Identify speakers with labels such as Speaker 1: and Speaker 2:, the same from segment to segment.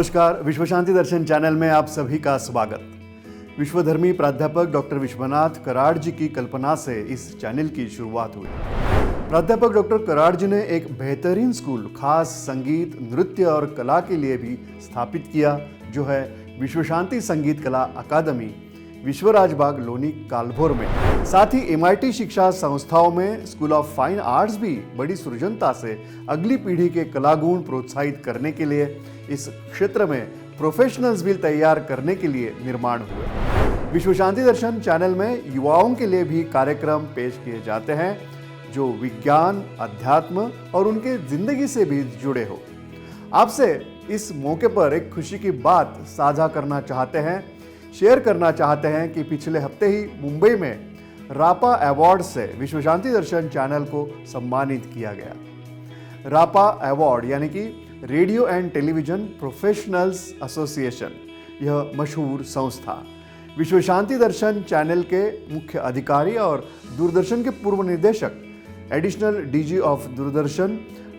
Speaker 1: नमस्कार, विश्व शांति दर्शन चैनल में आप सभी का स्वागत। विश्वधर्मी प्राध्यापक डॉक्टर विश्वनाथ कराड़ जी की कल्पना से इस चैनल की शुरुआत हुई। प्राध्यापक डॉक्टर कराड़ जी ने एक बेहतरीन स्कूल खास संगीत, नृत्य और कला के लिए भी स्थापित किया, जो है विश्व शांति संगीत कला अकादमी, विश्वराज बाग लोनी कालभोर में। साथ ही MIT शिक्षा संस्थाओं में स्कूल ऑफ फाइन आर्ट्स भी बड़ी सृजनता से अगली पीढ़ी के कलागुण प्रोत्साहित करने के लिए इस क्षेत्र में प्रोफेशनल्स भी तैयार करने के लिए निर्माण हुए। विश्व शांति दर्शन चैनल में युवाओं के लिए भी कार्यक्रम पेश किए जाते हैं जो विज्ञान, अध्यात्म और उनके जिंदगी से भी जुड़े हो। आपसे इस मौके पर एक खुशी की बात साझा करना चाहते हैं, शेयर करना चाहते हैं कि पिछले हफ्ते ही मुंबई में रापा अवार्ड से विश्व शांति दर्शन चैनल को सम्मानित किया गया। रापा अवार्ड यानी कि radio and television professionals association, यह मशहूर संस्था विश्व शांति दर्शन चैनल के मुख्य अधिकारी और दूरदर्शन के पूर्व निदेशक additional DG of Doordarshan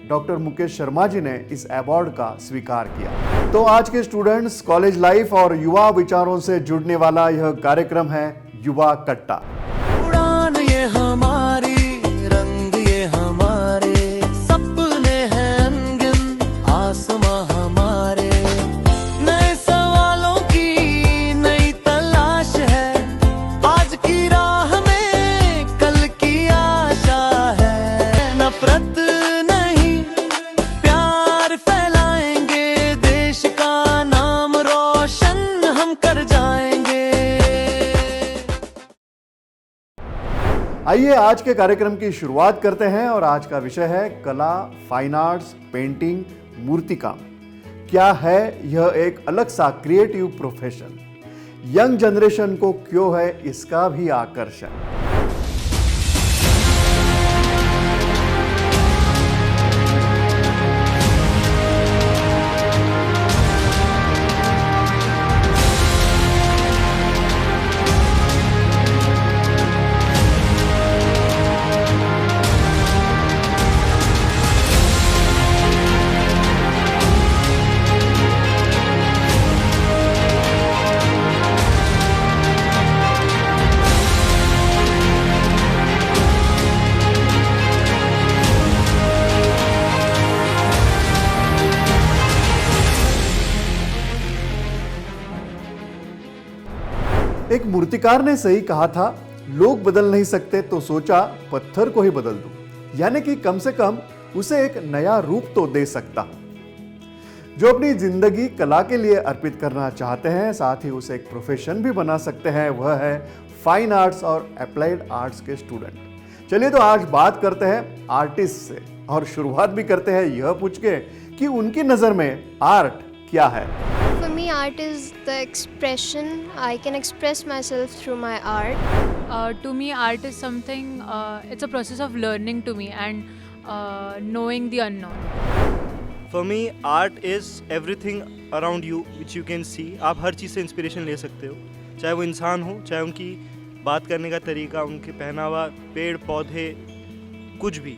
Speaker 1: doctor Mukesh Sharma ji ने इस अवार्ड का स्वीकार किया। तो आज के स्टूडेंट्स, कॉलेज लाइफ और युवा विचारों से जुड़ने वाला यह कार्यक्रम है युवा कट्टा।
Speaker 2: उड़ान ये हमारी, रंग ये हमारे, सपने हैं अनगिन, आसमां हमारे, नए सवालों की नई तलाश है, आज की राह में कल की आशा है, नफरत
Speaker 1: आइए आज के कार्यक्रम की शुरुआत करते हैं और आज का विषय है कला, फाइन आर्ट्स, पेंटिंग, मूर्तिकाम। क्या है यह एक अलग सा क्रिएटिव प्रोफेशन? यंग जनरेशन को क्यों है इसका भी आकर्षण? एक मूर्तिकार ने सही कहा था, लोग बदल नहीं सकते तो सोचा पत्थर को ही बदल दूं, यानी कि कम से कम उसे एक नया रूप तो दे सकता हूं। जो अपनी जिंदगी कला के लिए अर्पित करना चाहते हैं, साथ ही उसे एक प्रोफेशन भी बना सकते हैं, वह है फाइन आर्ट्स और अप्लाइड आर्ट्स के स्टूडेंट। चलिए तो आज बात करते हैं आर्टिस्ट से और शुरुआत भी करते हैं यह पूछ के कि उनकी नजर में आर्ट क्या है।
Speaker 3: For me, art is the expression. I can express myself through my art.
Speaker 4: To me, art is something, it's a process of learning to me and knowing the unknown.
Speaker 5: For me, art is everything around you which you can see. आप हर चीज़ से inspiration ले सकते हो, चाहे वो इंसान हो, चाहे उनकी बात करने का तरीका, उनके पहनावा, पेड़ पौधे, कुछ भी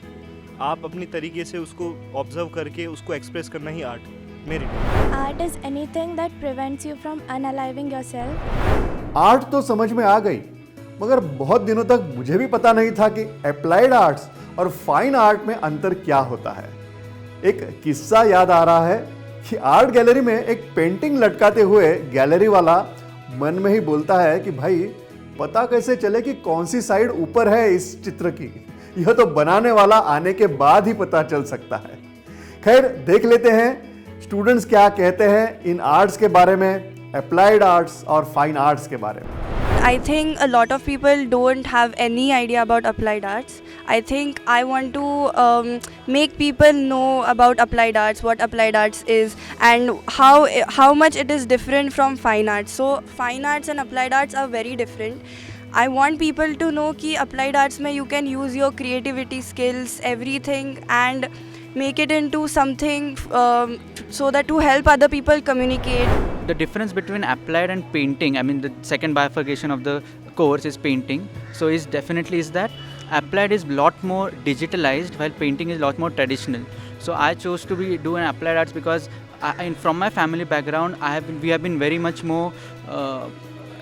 Speaker 5: आप अपनी तरीके से उसको ऑब्जर्व करके उसको एक्सप्रेस करना ही आर्ट मेरे लिए।
Speaker 6: Art is anything that prevents you from unaliving yourself.
Speaker 1: Art तो समझ में आ गई, मगर बहुत दिनों तक मुझे भी पता नहीं था कि अप्लाइड आर्ट्स और फाइन आर्ट में अंतर क्या होता है। एक किस्सा याद आ रहा है कि आर्ट गैलरी में एक पेंटिंग लटकाते हुए गैलरी वाला मन में ही बोलता है कि भाई पता कैसे चले कि कौन सी साइड ऊपर है इस चित्र की, यह तो बनाने वाला आने के बाद ही पता चल सकता है। खैर, देख लेते हैं स्टूडेंट्स क्या कहते हैं इन आर्ट्स के बारे में, अप्लाइड आर्ट्स और फाइन आर्ट्स के बारे में।
Speaker 7: I think a lot of people don't have any idea about applied arts. I think I want to make people know about applied arts, what applied arts is, and how much it is different from fine arts. So fine arts and applied arts are very different. I want people to know कि applied arts में you can use your creativity skills, everything, and make it into something so that to help other people communicate.
Speaker 8: The difference between applied and painting, I mean the second bifurcation of the course is painting. So is definitely is that applied is lot more digitalized while painting is lot more traditional. So I chose to do an applied arts because from my family background, we have been very much more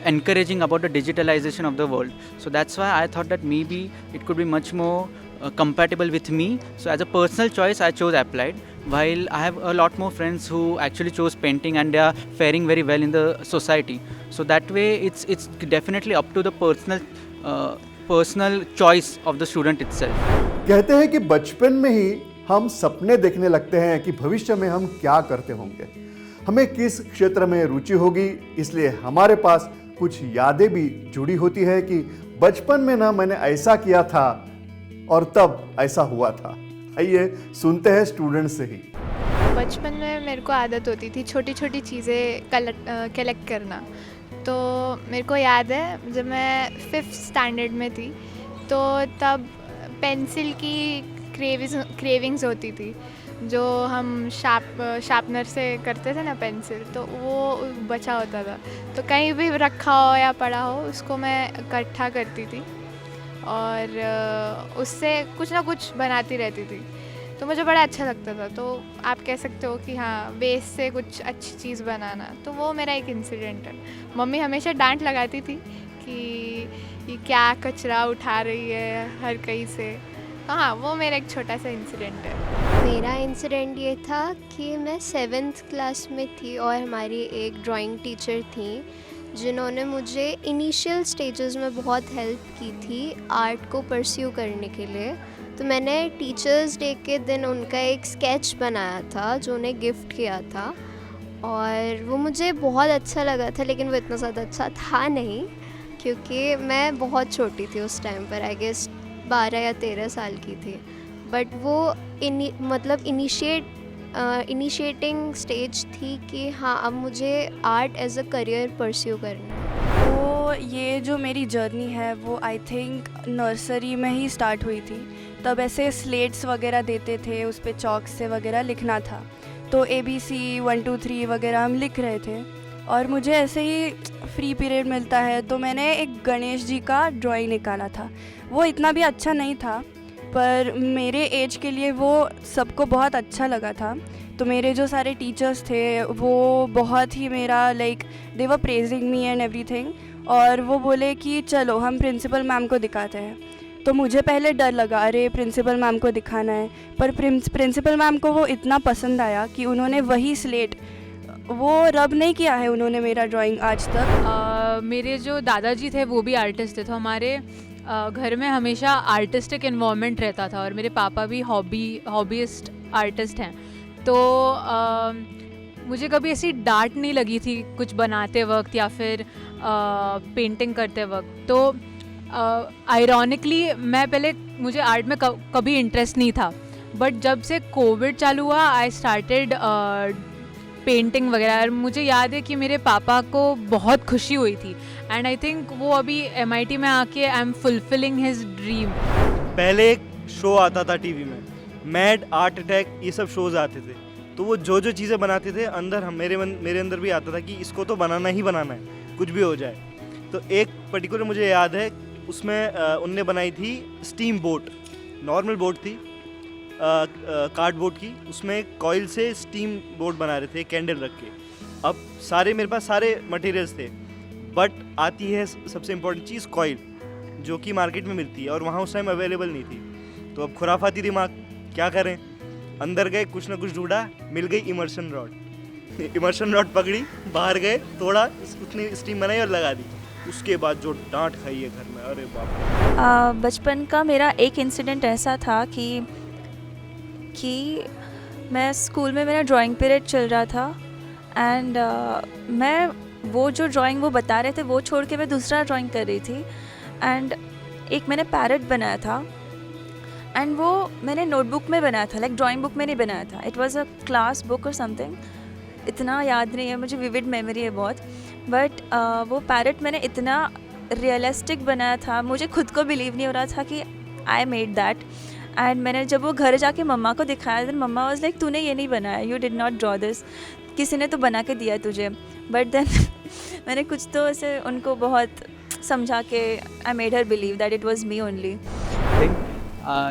Speaker 8: encouraging about the digitalization of the world. So that's why I thought that maybe it could be much more compatible with me. So as a personal choice, I chose applied. While I have a lot more friends who actually chose painting and they are faring very well in the society. So that way, it's definitely up to the personal choice of the student itself.
Speaker 1: कहते हैं कि बचपन में ही हम सपने देखने लगते हैं कि भविष्य में हम क्या करते होंगे, हमें किस क्षेत्र में रुचि होगी। इसलिए हमारे पास कुछ यादें भी जुड़ी होती है कि बचपन में ना मैंने ऐसा किया था और तब ऐसा हुआ था। आइए सुनते हैं स्टूडेंट से ही।
Speaker 9: बचपन में मेरे को आदत होती थी छोटी छोटी चीज़ें कलेक्ट करना। तो मेरे को याद है जब मैं 5th स्टैंडर्ड में थी तो तब पेंसिल की क्रेविंग्स होती थी, जो हम शार्पनर से करते थे ना पेंसिल, तो वो बचा होता था। तो कहीं भी रखा हो या पड़ा हो उसको मैं इकट्ठा करती थी और उससे कुछ ना कुछ बनाती रहती थी। तो मुझे बड़ा अच्छा लगता था। तो आप कह सकते हो कि हाँ, वेस्ट से कुछ अच्छी चीज़ बनाना, तो वो मेरा एक इंसिडेंट है। मम्मी हमेशा डांट लगाती थी कि ये क्या कचरा उठा रही है हर कहीं से। तो हाँ, वो मेरा एक छोटा सा इंसिडेंट है।
Speaker 3: मेरा इंसिडेंट ये था कि मैं 7th क्लास में थी और हमारी एक ड्राइंग टीचर थी जिन्होंने मुझे इनिशियल स्टेजेस में बहुत हेल्प की थी आर्ट को परस्यू करने के लिए। तो मैंने टीचर्स डे के दिन उनका एक स्केच बनाया था जो उन्हें गिफ्ट किया था और वो मुझे बहुत अच्छा लगा था, लेकिन वो इतना ज़्यादा अच्छा था नहीं क्योंकि मैं बहुत छोटी थी उस टाइम पर। आई गेस 12 या 13 साल की थी। बट वो इनिशिएटिंग स्टेज थी कि हाँ, अब मुझे art as a career pursue करना है।
Speaker 7: तो ये जो मेरी जर्नी है वो आई थिंक नर्सरी में ही स्टार्ट हुई थी। तब ऐसे स्लेट्स वगैरह देते थे, उस पर चॉक से वगैरह लिखना था। तो ABC 1 2 3 वगैरह हम लिख रहे थे और मुझे ऐसे ही फ्री पीरियड मिलता है तो मैंने एक गणेश जी का ड्राइंग निकाला था। वो इतना भी अच्छा नहीं था पर मेरे एज के लिए वो सबको बहुत अच्छा लगा था। तो मेरे जो सारे टीचर्स थे वो बहुत ही मेरा दे वर प्रेजिंग मी एंड एवरीथिंग, और वो बोले कि चलो हम प्रिंसिपल मैम को दिखाते हैं। तो मुझे पहले डर लगा, अरे प्रिंसिपल मैम को दिखाना है, पर प्रिंसिपल मैम को वो इतना पसंद आया कि उन्होंने वही स्लेट वो रब नहीं किया है उन्होंने मेरा ड्राइंग आज तक।
Speaker 4: मेरे जो दादाजी थे वो भी आर्टिस्ट थे, तो हमारे घर में हमेशा आर्टिस्टिक इन्वॉल्वमेंट रहता था और मेरे पापा भी हॉबीइस्ट आर्टिस्ट हैं। तो मुझे कभी ऐसी डांट नहीं लगी थी कुछ बनाते वक्त या फिर पेंटिंग करते वक्त। तो आयरॉनिकली मुझे आर्ट में कभी इंटरेस्ट नहीं था, बट जब से कोविड चालू हुआ आई स्टार्टेड पेंटिंग वगैरह। मुझे याद है कि मेरे पापा को बहुत खुशी हुई थी एंड आई थिंक वो अभी MIT में आके I am fulfilling his dream.
Speaker 5: पहले एक शो आता था टीवी में, मैड आर्ट अटैक, ये सब शोज़ आते थे। तो वो जो चीज़ें बनाते थे अंदर मेरे अंदर भी आता था कि इसको तो बनाना ही बनाना है, कुछ भी हो जाए। तो एक पर्टिकुलर मुझे याद है, उसमें उनने बनाई थी स्टीम बोट। नॉर्मल बोट थी कार्डबोर्ड की, उसमें कॉइल से स्टीम बोट बना रहे थे कैंडल रख के। अब मेरे पास सारे मटेरियल्स थे, बट आती है सबसे इम्पोर्टेंट चीज़ कॉइल, जो कि मार्केट में मिलती है और वहाँ उस टाइम अवेलेबल नहीं थी। तो अब खुराफाती दिमाग, क्या करें, अंदर गए, कुछ ना कुछ ढूंढा, मिल गई इमर्शन रॉड पकड़ी, बाहर गए, तोड़ा, उतनी स्टीम बनाई और लगा दी। उसके बाद जो डांट खाई है घर में, अरे बाप।
Speaker 10: बचपन का मेरा एक इंसिडेंट ऐसा था कि मैं स्कूल में मेरा ड्राइंग पीरियड चल रहा था एंड मैं वो जो ड्राइंग वो बता रहे थे वो छोड़ के मैं दूसरा ड्राइंग कर रही थी एंड एक मैंने पैरट बनाया था एंड वो मैंने नोटबुक में बनाया था, ड्राइंग बुक में नहीं बनाया था। It was a class book और समथिंग, इतना याद नहीं है मुझे, विविड मेमोरी है बहुत। बट वो पैरट मैंने इतना रियलिस्टिक बनाया था, मुझे खुद को बिलीव नहीं हो रहा था कि आई मेड दैट। एंड मैंने जब वो घर जाके मम्मा को दिखाया, देन मम्मा वाज लाइक तूने ये नहीं बनाया, you did not draw this, किसी ने तो बना के दिया तुझे। बट देन मैंने कुछ तो ऐसे उनको बहुत समझा के I made her believe that it was me only.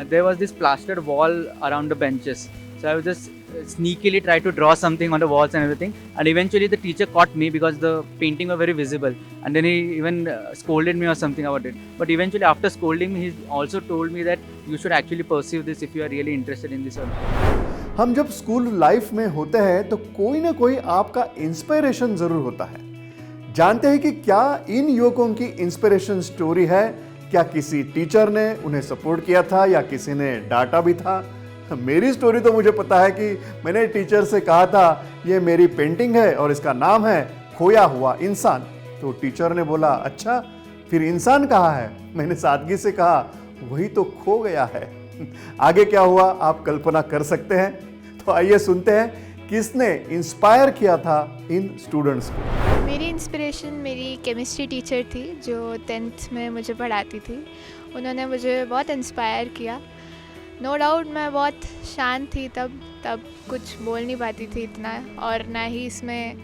Speaker 8: There was this plastered wall around the benches. So I was just sneakily try to draw something on the walls and everything. And eventually the teacher caught me because the painting were very visible. And then he even scolded me or something about it. But eventually after scolding me, he also told me that you should actually pursue this if you are really interested in this or not.
Speaker 1: हम जब school life में होते हैं तो कोई ना कोई आपका इंस्पिरेशन जरूर होता है। जानते हैं कि क्या इन युवकों की इंस्पिरेशन स्टोरी है? क्या किसी टीचर ने उन्हें सपोर्ट किया था या किसी ने डांटा भी था? मेरी स्टोरी तो मुझे पता है कि मैंने टीचर से कहा था ये मेरी पेंटिंग है और इसका नाम है खोया हुआ इंसान। तो टीचर ने बोला अच्छा फिर इंसान कहाँ है? मैंने सादगी से कहा वही तो खो गया है। आगे क्या हुआ आप कल्पना कर सकते हैं। तो आइए सुनते हैं किसने इंस्पायर किया था इन स्टूडेंट्स को।
Speaker 9: मेरी इंस्पिरेशन मेरी केमिस्ट्री टीचर थी जो 10th में मुझे पढ़ाती थी। उन्होंने मुझे बहुत इंस्पायर किया। नो डाउट मैं बहुत शांत थी तब कुछ बोल नहीं पाती थी इतना, और ना ही इसमें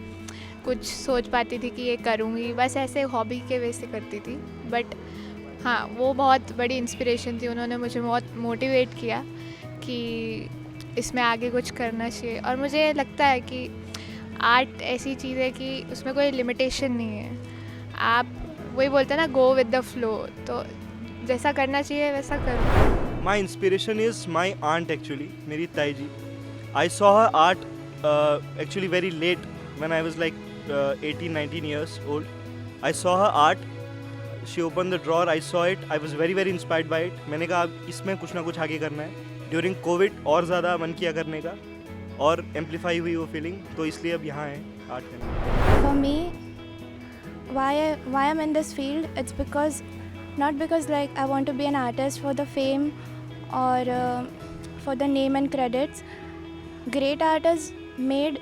Speaker 9: कुछ सोच पाती थी कि ये करूँगी, बस ऐसे हॉबी के वे से करती थी। बट हाँ, वो बहुत बड़ी इंस्पिरेशन थी। उन्होंने मुझे बहुत मोटिवेट किया कि इसमें आगे कुछ करना चाहिए। और मुझे लगता है कि आर्ट ऐसी चीज़ है कि उसमें कोई लिमिटेशन नहीं है। आप वही बोलते हैं ना, गो विद द फ्लो, तो जैसा करना चाहिए वैसा करो।
Speaker 5: My inspiration is my aunt actually, मेरी ताई जी. I saw her art actually very late when I was like 18-19 years old. I saw her art. She opened the drawer. I saw it. I was very very inspired by it. मैंने कहा अब इसमें कुछ ना कुछ आगे करना है. During COVID और ज़्यादा मन किया करने का और amplify हुई वो feeling, तो इसलिए अब यहाँ है art करने।
Speaker 6: For me, why I'm in this field, it's because not because like I want to be an artist for the fame or for the name and credits. Great art is made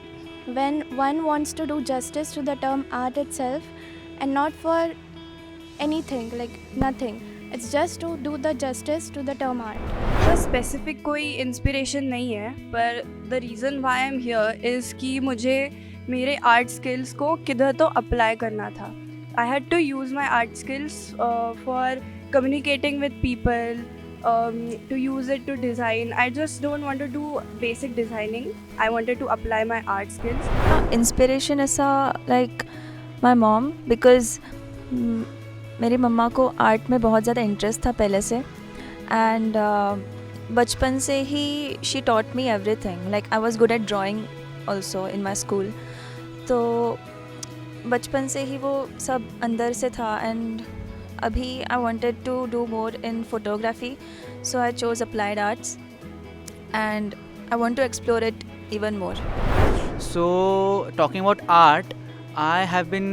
Speaker 6: when one wants to do justice to the term art itself and not for anything, like nothing. It's just to do the justice to the term art.
Speaker 7: तो specific कोई inspiration नहीं है, पर the reason why I am here is कि मुझे मेरे art skills को किधर तो अप्लाई करना था। I had to use my art skills for communicating with people, to use it to design. I just don't want to do basic designing. I wanted to apply my art skills.
Speaker 10: Inspiration ऐसा like my mom, because मेरी मम्मा को art में बहुत ज़्यादा interest था पहले से, and बचपन से ही she taught me everything. Like I was good at drawing also in my school. तो बचपन से ही वो सब अंदर से था, एंड अभी आई wanted to do more in photography, so I chose applied arts and I want to explore it even more.
Speaker 8: So talking about art, I have been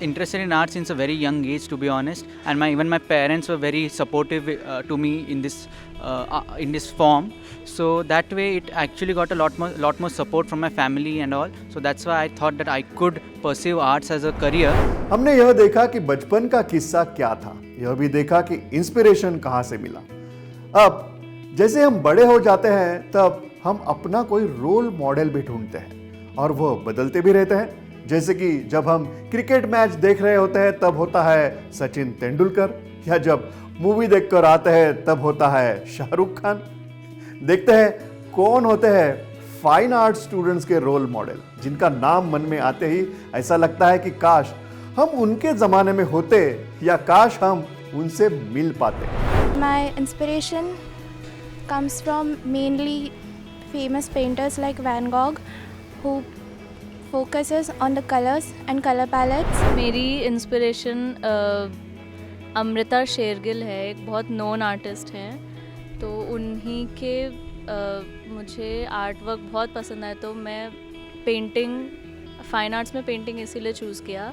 Speaker 8: interested in art since a very young age, to be honest, and even my parents were very supportive to me in this form. So that way it actually got a lot more support from my family and all. So that's why I thought that I could pursue arts as a career.
Speaker 1: हमने यह देखा कि बचपन का किस्सा क्या था, यह भी देखा कि इंस्पिरेशन कहाँ से मिला। अब जैसे हम बड़े हो जाते हैं तब हम अपना कोई रोल मॉडल भी ढूंढते हैं और वो बदलते भी रहते हैं। जैसे कि जब हम क्रिकेट मैच देख रहे होते हैं तब होता है सचिन तेंदुलकर, या जब मूवी देखकर आते हैं तब होता है शाहरुख खान। देखते हैं कौन होते हैं फाइन आर्ट स्टूडेंट्स के रोल मॉडल, जिनका नाम मन में आते ही ऐसा लगता है कि काश हम उनके ज़माने में होते या काश हम उनसे मिल पाते।
Speaker 6: My inspiration comes from mainly famous painters like Van Gogh, who focuses on the colors and color palettes.
Speaker 10: मेरी इंस्पिरेशन अमृता शेरगिल है, एक बहुत नोन आर्टिस्ट हैं। तो उन्हीं के मुझे आर्ट वर्क बहुत पसंद आया, तो मैं पेंटिंग, फ़ाइन आर्ट्स में पेंटिंग इसीलिए चूज़ किया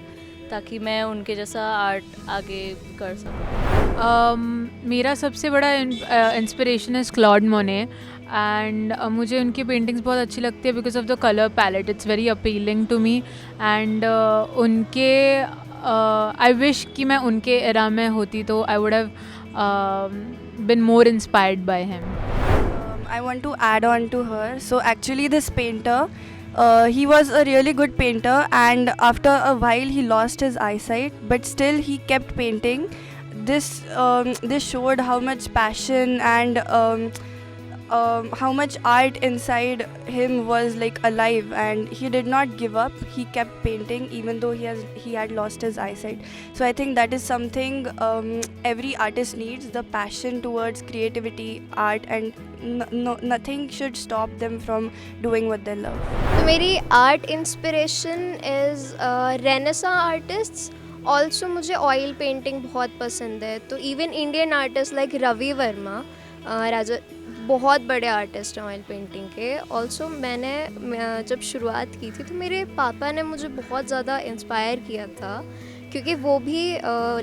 Speaker 10: ताकि मैं उनके जैसा आर्ट आगे कर सकूँ।
Speaker 4: मेरा सबसे बड़ा इंस्पिरेशन है क्लॉड मोने, एंड मुझे उनकी पेंटिंग्स बहुत अच्छी लगती है because of the colour palette. It's very appealing to me, and उनके आई विश कि मैं उनके एरा में होती तो I would have been more inspired by him.
Speaker 7: I want to add on to her. So actually this painter, he was a really good painter, and after a while he lost his eyesight, but still he kept painting. This showed how much passion and how much art inside him was like alive, and he did not give up. He kept painting even though he had lost his eyesight. So I think that is something every artist needs, the passion towards creativity, art, and nothing should stop them from doing what they love.
Speaker 3: तो मेरी art inspiration is renaissance artists. Also मुझे oil painting बहुत पसंद है, तो even Indian artist like Ravi Varma Raja बहुत बड़े artist हैं ऑयल पेंटिंग के। ऑल्सो मैंने जब शुरुआत की थी तो मेरे पापा ने मुझे बहुत ज़्यादा इंस्पायर किया था, क्योंकि वो भी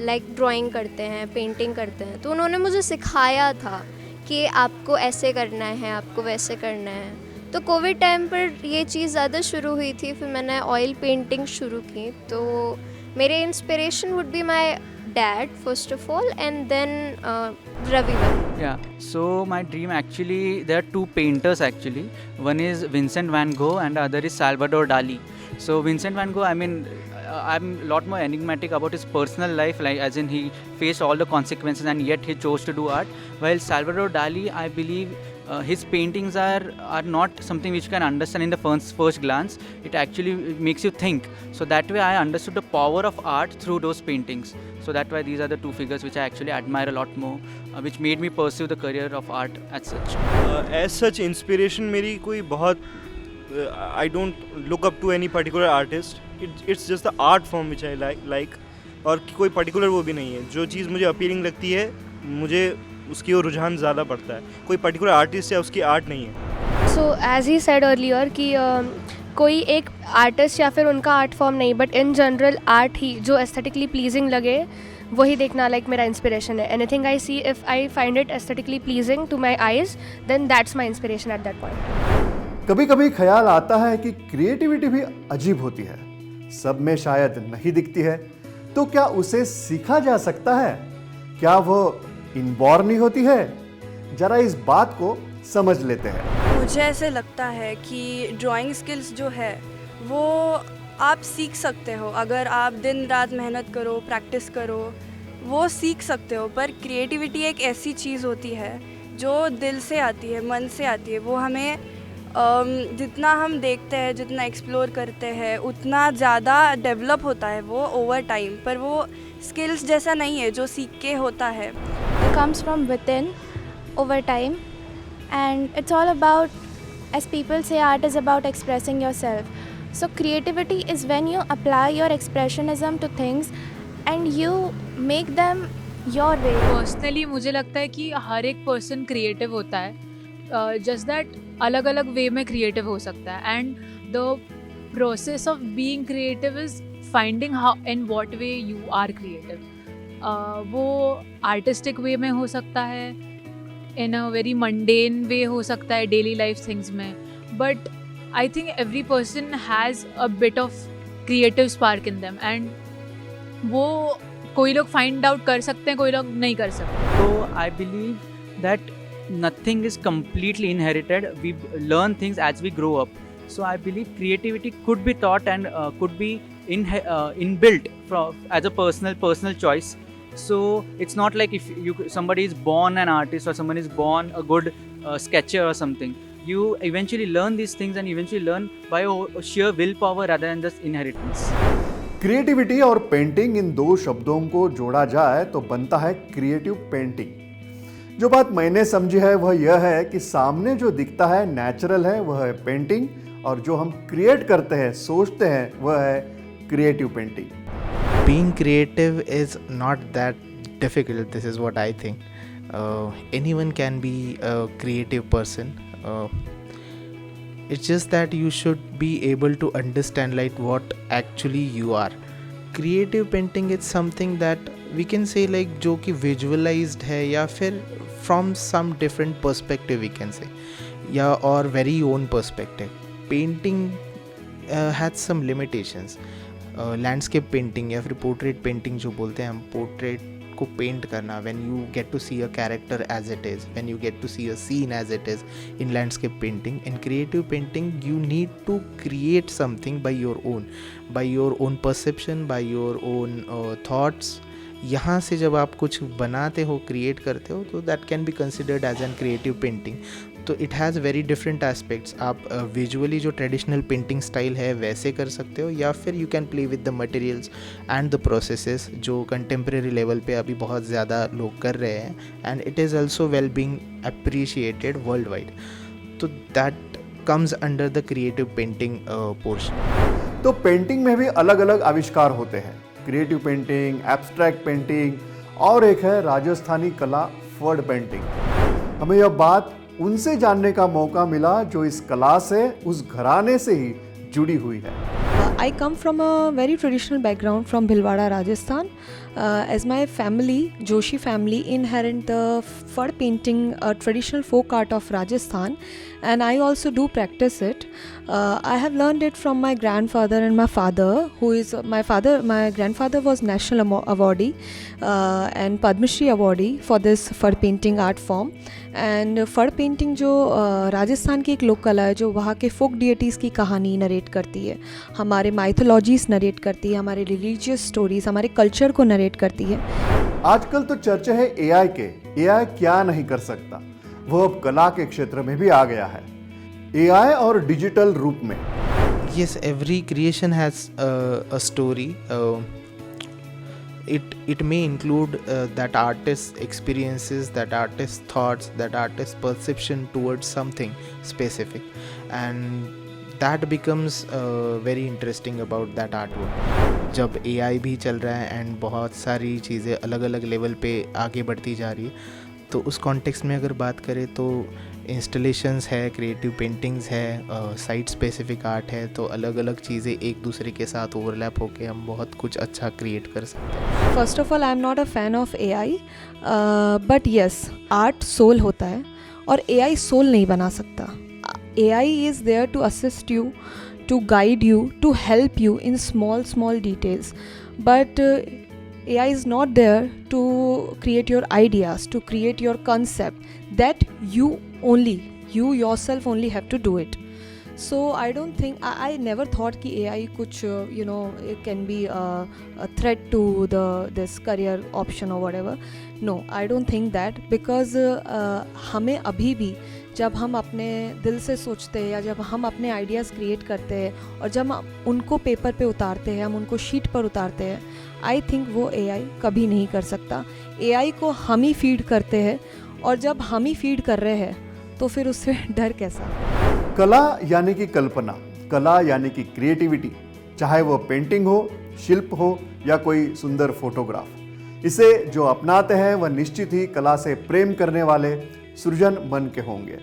Speaker 3: लाइक ड्राइंग करते हैं, पेंटिंग करते हैं, तो उन्होंने मुझे सिखाया था कि आपको ऐसे करना है, आपको वैसे करना है। तो कोविड टाइम पर ये चीज़ ज़्यादा शुरू हुई थी, फिर मैंने ऑयल पेंटिंग शुरू की। तो मेरे inspiration would be my dad first of all, and then Ravi Verma.
Speaker 8: Yeah, so my dream actually, there are two painters actually. One is Vincent van Gogh and the other is Salvador Dali. So Vincent van Gogh, I mean, I'm a lot more enigmatic about his personal life, like as in he faced all the consequences and yet he chose to do art. While Salvador Dali, I believe his paintings are not something which you can understand in the first glance. It actually makes you think. So that way I understood the power of art through those paintings. So that's why these are the two figures which I actually admire a lot more, which made me pursue the career of art as such.
Speaker 5: As such inspiration मेरी कोई बहुत I don't look up to any particular artist. It's just the art form which I like. और कोई particular वो भी नहीं है। जो चीज़ मुझे appealing लगती है, मुझे उसकी ओर रुझान ज़्यादा पड़ता है। कोई पर्टिकुलर आर्टिस्ट या उसकी आर्ट नहीं है।
Speaker 11: So as he said earlier कि कोई एक आर्टिस्ट या फिर उनका आर्ट फॉर्म नहीं, बट इन जनरल आर्ट ही जो एस्थेटिकली प्लीजिंग लगे वही देखना लाइक मेरा इंस्पिरेशन है। Anything I see, if I find it aesthetically pleasing to my eyes, then that's my inspiration at that point.
Speaker 1: कभी कभी ख्याल आता है कि क्रिएटिविटी भी अजीब होती है, सब में शायद नहीं दिखती है, तो क्या उसे सीखा जा सकता है? क्या वो इनबॉर्न ही होती है? जरा इस बात को समझ लेते हैं।
Speaker 7: मुझे ऐसे लगता है कि ड्राइंग स्किल्स जो है वो आप सीख सकते हो, अगर आप दिन रात मेहनत करो, प्रैक्टिस करो, वो सीख सकते हो। पर क्रिएटिविटी एक ऐसी चीज़ होती है जो दिल से आती है, मन से आती है। वो हमें जितना हम देखते हैं, जितना एक्सप्लोर करते हैं, उतना ज़्यादा डेवलप होता है वो ओवर टाइम। पर वो स्किल्स जैसा नहीं है जो सीख के होता है।
Speaker 6: It comes from within over time, and it's all about, as people say, art is about expressing yourself. So creativity is when you apply your expressionism to things and you make them your way.
Speaker 4: Personally मुझे लगता है कि हर एक person creative होता है, just that अलग अलग वे में क्रिएटिव हो सकता है। And the process of being creative is finding how in what way you are creative. वो आर्टिस्टिक वे में हो सकता है, इन अ वेरी मंडेन वे हो सकता है डेली लाइफ थिंग्स में, but I think every person has a bit of creative spark in them, and वो कोई लोग फाइंड आउट कर सकते हैं, कोई लोग नहीं कर सकते।
Speaker 8: So I believe that nothing is completely inherited. We learn things as we grow up. So I believe creativity could be taught and could be inbuilt as a personal choice. So it's not like if somebody is born an artist or someone is born a good sketcher or something. You eventually learn these things and eventually learn by sheer willpower rather than just inheritance.
Speaker 1: Creativity और painting, इन दो शब्दों को जोड़ा जाए तो बनता है creative painting. जो बात मैंने समझी है वह यह है कि सामने जो दिखता है नेचुरल है वह है पेंटिंग, और जो हम क्रिएट करते हैं, सोचते हैं, वह है creative painting.
Speaker 12: Being creative is not that difficult. This is what I think. Anyone can be a creative person. It's just that you should be able to understand like what actually you are. Creative painting is something that we can say like जो कि visualized है, या फिर from some different perspective we can say, या or very own perspective. Painting has some limitations. Landscape painting या फिर portrait painting जो बोलते हैं हम, पोर्ट्रेट को पेंट करना, when you get to see a character as it is, when you get to see a scene as it is in landscape painting. In creative painting you need to create something by your own perception, by your own thoughts. यहाँ से जब आप कुछ बनाते हो, create करते हो, तो that can be considered as an creative painting. तो it has very different aspects. आप विजुअली जो ट्रेडिशनल पेंटिंग स्टाइल है वैसे कर सकते हो, या फिर you can play with the materials and the processes जो कंटेम्प्रेरी लेवल पे अभी बहुत ज़्यादा लोग कर रहे हैं, and it is also well being appreciated world wide. तो that comes under the creative painting portion.
Speaker 1: तो पेंटिंग में भी अलग अलग आविष्कार होते हैं, क्रिएटिव पेंटिंग, एब्स्ट्रैक्ट पेंटिंग, और एक है राजस्थानी कला फर्ड पेंटिंग. हमें यह बात उनसे जानने का मौका मिला जो इस कला से, उस घराने से ही जुड़ी हुई है.
Speaker 13: I come from a very traditional background from Bhilwara, Rajasthan. As my family, Joshi family, inherit the fur painting, a traditional folk art of Rajasthan, and I also do practice it. I have learned it from my grandfather and my father, who is my grandfather was national awardee and Padma Shri awardee for this fur painting art form. And फड़ painting जो राजस्थान की एक लोक कला है, जो वहाँ के फोक डिएटीज़ की कहानी नरेट करती है, हमारे माइथोलॉजीज़ नरेट करती है, हमारे रिलीजियस स्टोरीज़, हमारे कल्चर को नरेट करती है.
Speaker 1: आजकल तो चर्चा है एआई के. एआई क्या नहीं कर सकता, वो अब कला के क्षेत्र में भी आ गया है, एआई और डिजिटल रूप में.
Speaker 12: Yes, every creation has a story. It may include that artist's experiences, that artist's thoughts, that artist's perception towards something specific, and that becomes very interesting about that artwork. जब AI भी चल रहा है and बहुत सारी चीज़ें अलग अलग लेवल पे आगे बढ़ती जा रही है, तो उस कॉन्टेक्स्ट में अगर बात करें तो इंस्टॉलेशंस है, क्रिएटिव पेंटिंग्स है, साइट स्पेसिफिक आर्ट है, तो अलग अलग चीज़ें एक दूसरे के साथ ओवरलैप होकर हम बहुत कुछ अच्छा क्रिएट कर सकते हैं.
Speaker 13: First of all, I am not a fan of AI, but yes, art soul होता है और AI सोल नहीं बना सकता. AI is there to assist you, to guide you, to help you in small details, but AI is not there to create your ideas, to create your concept, that you yourself only have to do it. So I don't think, I never thought कि AI कुछ it can be a threat to this career option or whatever. No, I don't think that, because हमें अभी भी जब हम अपने दिल से सोचते हैं या जब हम अपने आइडियाज़ क्रिएट करते हैं और जब हम उनको पेपर पे उतारते हैं, हम उनको शीट पर उतारते हैं, आई थिंक वो AI कभी नहीं कर सकता. AI को हम ही फीड करते हैं, और जब हम ही फीड कर रहे हैं तो फिर उससे डर कैसा.
Speaker 1: कला यानी कि कल्पना, कला यानी कि क्रिएटिविटी, चाहे वो पेंटिंग हो, शिल्प हो या कोई सुंदर फोटोग्राफ, इसे जो अपनाते हैं वह निश्चित ही कला से प्रेम करने वाले सृजन मन के होंगे.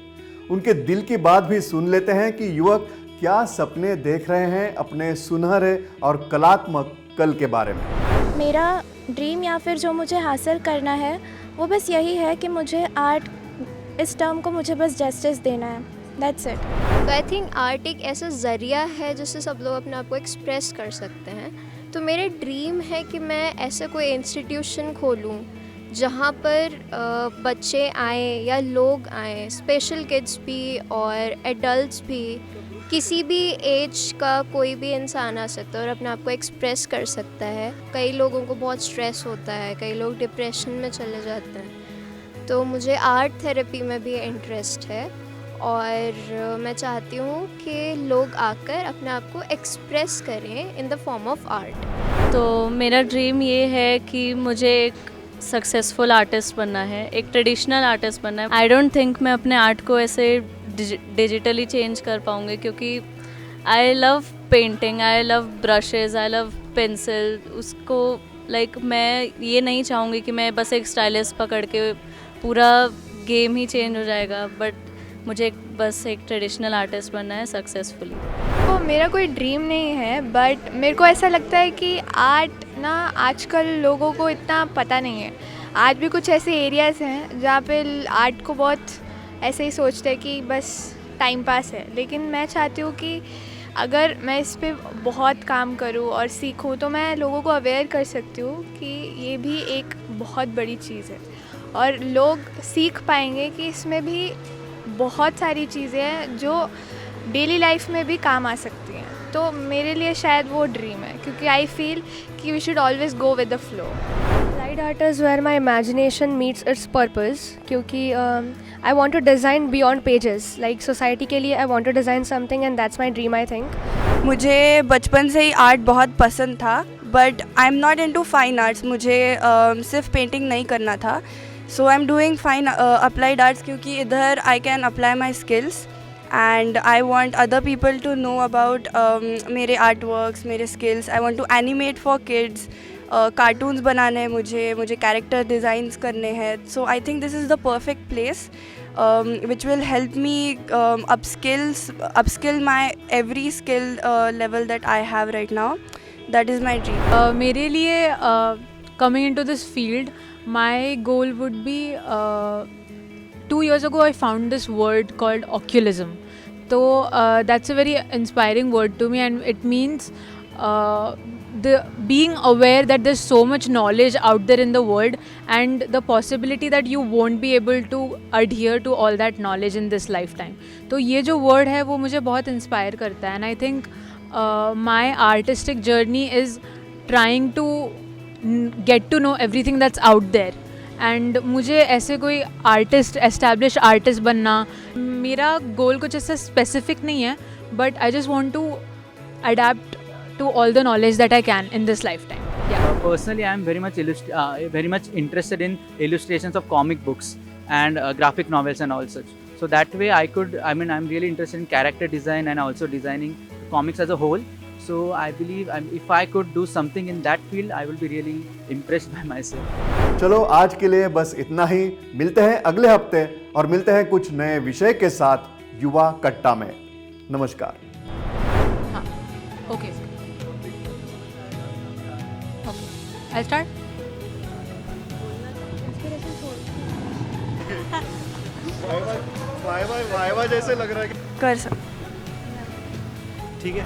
Speaker 1: उनके दिल की बात भी सुन लेते हैं कि युवक क्या सपने देख रहे हैं अपने सुनहरे और कलात्मक कल के बारे में.
Speaker 6: मेरा ड्रीम या फिर जो मुझे हासिल करना है वो बस यही है कि मुझे आर्ट, इस टर्म को मुझे बस जस्टिस देना है. That's it.
Speaker 3: तो आई थिंक आर्ट एक ऐसा ज़रिया है जिससे सब लोग अपने आप को एक्सप्रेस कर सकते हैं. तो मेरे ड्रीम है कि मैं ऐसा कोई इंस्टीट्यूशन खोलूँ जहाँ पर बच्चे आएँ या लोग आएँ, स्पेशल किड्स भी और एडल्ट्स भी, किसी भी एज का कोई भी इंसान आ सकता है और अपने आप को एक्सप्रेस कर सकता है. कई लोगों को बहुत स्ट्रेस होता है, कई लोग डिप्रेशन में चले जाते हैं, तो मुझे आर्ट थेरेपी में भी इंटरेस्ट है और मैं चाहती हूँ कि लोग आकर अपने आप को एक्सप्रेस करें in the form of art.
Speaker 10: तो मेरा ड्रीम ये है कि मुझे एक सक्सेसफुल आर्टिस्ट बनना है, एक ट्रेडिशनल आर्टिस्ट बनना है. आई डोंट थिंक मैं अपने आर्ट को ऐसे डिजिटली चेंज कर पाऊँगी, क्योंकि I love painting, I love brushes, I love pencil. उसको मैं ये नहीं चाहूँगी कि मैं बस एक स्टाइलिस्ट पकड़ के पूरा गेम ही चेंज हो जाएगा, बट मुझे बस एक ट्रेडिशनल आर्टिस्ट बनना है सक्सेसफुली.
Speaker 9: तो मेरा कोई ड्रीम नहीं है, बट मेरे को ऐसा लगता है कि आर्ट ना आजकल लोगों को इतना पता नहीं है. आज भी कुछ ऐसे एरियाज़ हैं जहाँ पे आर्ट को बहुत ऐसे ही सोचते हैं कि बस टाइम पास है, लेकिन मैं चाहती हूँ कि अगर मैं इस पे बहुत काम करूँ और सीखूँ तो मैं लोगों को अवेयर कर सकती हूँ कि ये भी एक बहुत बड़ी चीज़ है और लोग सीख पाएंगे कि इसमें भी बहुत सारी चीज़ें हैं जो डेली लाइफ में भी काम आ सकती हैं. तो मेरे लिए शायद वो ड्रीम है, क्योंकि आई फील कि we should always go with the flow.
Speaker 11: Applied art is where my imagination meets its purpose क्योंकि I want to design beyond pages. Like society के लिए I want to design something and that's my dream I think.
Speaker 7: मुझे बचपन से ही art बहुत पसंद था, but I am not into fine arts. मुझे सिर्फ पेंटिंग नहीं करना था. So I am doing fine applied arts क्योंकि इधर I can apply my skills and I want other people to know about मेरे आर्ट वर्क्स, मेरे skills. I want to animate for kids. Cartoons बनाने हैं मुझे कैरेक्टर डिज़ाइंस करने हैं. So I think this is the perfect place which will help me upskill my every skill level that I have right now. That is my dream.
Speaker 4: मेरे लिए coming into this field, my goal would be 2 years ago I found this word called occulism. So that's a very inspiring word to me, and it means the being aware that there's so much knowledge out there in the world and the possibility that you won't be able to adhere to all that knowledge in this lifetime. तो ये जो word है वो मुझे बहुत inspire करता है, and I think my artistic journey is trying to get to know everything that's out there. And मुझे ऐसे कोई artist, established artist बनना, मेरा goal कुछ ऐसा specific नहीं है, but I just want to adapt to all the knowledge that I can in this lifetime. Yeah.
Speaker 8: Personally, I am very much interested in illustrations of comic books and graphic novels and all such. So that way I'm really interested in character design and also designing comics as a whole. So I believe if I could do something in that field, I will be really impressed by myself.
Speaker 1: चलो आज के लिए बस इतना ही. मिलते हैं अगले हफ्ते और मिलते हैं कुछ नए विषय के साथ युवा कट्टा में. नमस्कार.
Speaker 4: हाँ, okay. I'll start.
Speaker 1: वाइवा जैसे लग रहा है.
Speaker 7: कर सकते.
Speaker 5: ठीक है.